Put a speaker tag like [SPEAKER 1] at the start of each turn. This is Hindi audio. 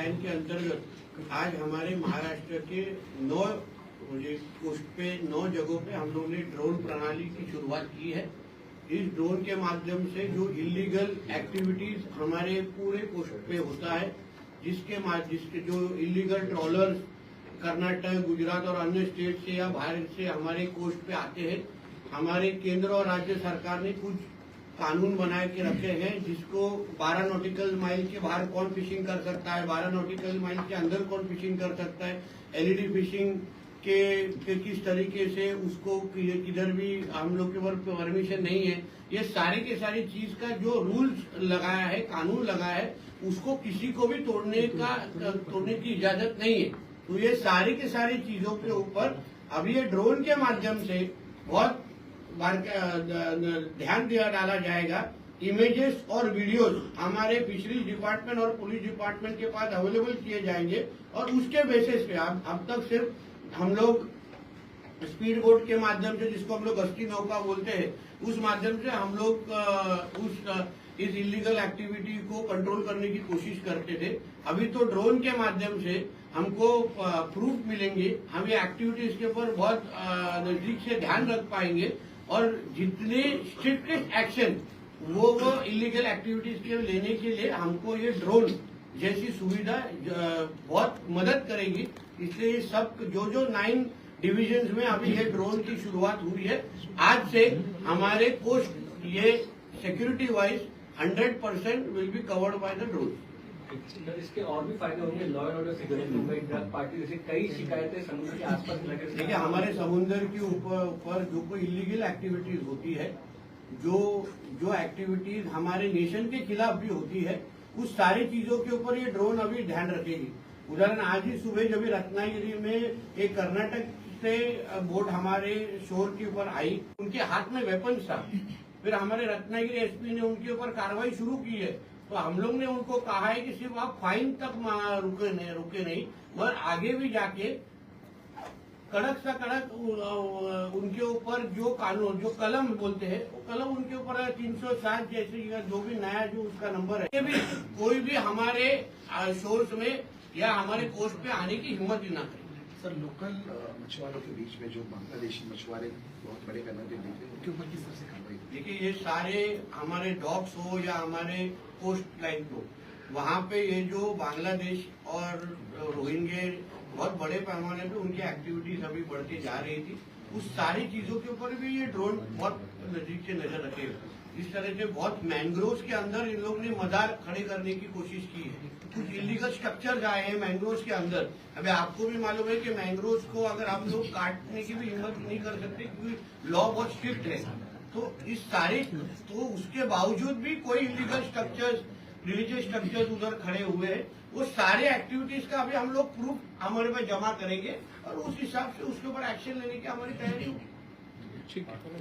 [SPEAKER 1] प्लान के अंतर्गत आज हमारे महाराष्ट्र के 9 पोस्ट पे 9 जगहों पे हम लोगों ने ड्रोन प्रणाली की शुरुआत की है। इस ड्रोन के माध्यम से जो इलीगल एक्टिविटीज हमारे पूरे पोस्ट पे होता है, जिसके जो इलीगल ट्रॉलर्स कर्नाटक, गुजरात और अन्य स्टेट से या बाहर से हमारे कोस्ट पे आते हैं, हमारे केंद्र और राज्य सरकार ने कुछ कानून बना के रखे हैं, जिसको 12 नॉटिकल माइल के बाहर कौन फिशिंग कर सकता है, 12 नॉटिकल माइल के अंदर कौन फिशिंग कर सकता है, एलईडी फिशिंग के किस तरीके से उसको किधर भी हम लोग के ऊपर परमिशन नहीं है। ये सारी की सारी चीज का जो रूल्स लगाया है, कानून लगाया है, उसको किसी को भी तोड़ने की इजाजत नहीं है। तो ये सारी की सारी चीजों के ऊपर अभी ये ड्रोन के माध्यम से बहुत ध्यान डाला जाएगा। इमेजेस और वीडियोस हमारे फिशरीज डिपार्टमेंट और पुलिस डिपार्टमेंट के पास अवेलेबल किए जाएंगे और उसके बेसिस पे अब तक सिर्फ हम लोग स्पीड बोट के माध्यम से, जिसको हम लोग गश्ती नौका बोलते हैं, उस माध्यम से हम लोग इस इलीगल एक्टिविटी को कंट्रोल करने की कोशिश करते थे। अभी तो ड्रोन के माध्यम से हमको प्रूफ मिलेंगे, हम ये एक्टिविटीज के ऊपर बहुत नजदीक से ध्यान रख पाएंगे और जितने स्ट्रिक्टेस्ट एक्शन वो इलीगल एक्टिविटीज के लेने के लिए हमको ये ड्रोन जैसी सुविधा बहुत मदद करेगी। इसलिए सब जो 9 डिविजन्स में अभी ये ड्रोन की शुरुआत हुई है। आज से हमारे कोस्ट ये security wise 100% will be covered by the drone.
[SPEAKER 2] इसके और भी फायदे होंगे लॉ एंड ऑर्डर सिक्योरिटी में, ड्रग पार्टी जैसे कई शिकायतें समुद्र के आसपास
[SPEAKER 1] देखिए, हमारे समुद्र के ऊपर जो कोई इलीगल एक्टिविटीज होती है, जो एक्टिविटीज हमारे नेशन के खिलाफ भी होती है, उस सारी चीजों के ऊपर ये ड्रोन अभी ध्यान रखेगी। उदाहरण आज ही सुबह जब रत्नागिरी में एक कर्नाटक से बोट हमारे शोर के ऊपर आई, उनके हाथ में वेपन्स था। फिर हमारे रत्नागिरी एसपी ने उनके ऊपर कार्रवाई शुरू की है। तो हम लोग ने उनको कहा है कि सिर्फ आप फाइन तक रुके नहीं, मगर आगे भी जाके कड़क सा कड़क उनके ऊपर जो कानून, जो कलम बोलते हैं, वो कलम उनके ऊपर 307 जैसे जो भी नया जो उसका नंबर है, भी कोई भी हमारे शोर्स में या हमारे कोस्ट पे आने की हिम्मत ही ना करे।
[SPEAKER 3] सर, लोकल मछुआरों के बीच में जो बांग्लादेशी मछुआरे बहुत बड़े पैमाने पे देखे, उनके ऊपर किस तरह से कार्रवाई?
[SPEAKER 1] देखिए, ये सारे हमारे डॉक्स हो या हमारे कोस्ट लाइन हो, वहाँ पे ये जो बांग्लादेश और रोहिंग्या बहुत बड़े पैमाने पे उनकी एक्टिविटीज अभी बढ़ती जा रही थी, उस सारी चीजों के ऊपर भी ये ड्रोन बहुत नजदीक से नजर रखेगा। इस तरह से बहुत मैंग्रोव्स के अंदर इन लोग ने मदार खड़े करने की कोशिश की है। कुछ इलीगल स्ट्रक्चर आए हैं मैंग्रोव्स के अंदर। अभी आपको भी मालूम है कि मैंग्रोव्स को अगर हम लोग काटने की भी हिम्मत नहीं कर सकते, क्योंकि लॉ बहुत स्ट्रिक्ट है। तो इस सारे उसके बावजूद भी कोई इलीगल स्ट्रक्चर्स, रिलीजियस स्ट्रक्चर्स उधर खड़े हुए हैं। वो सारे एक्टिविटीज का अभी हम लोग प्रूफ हमारे पास जमा करेंगे और उस हिसाब से उसके ऊपर एक्शन लेने की हमारी तैयारी होगी।
[SPEAKER 3] ठीक है।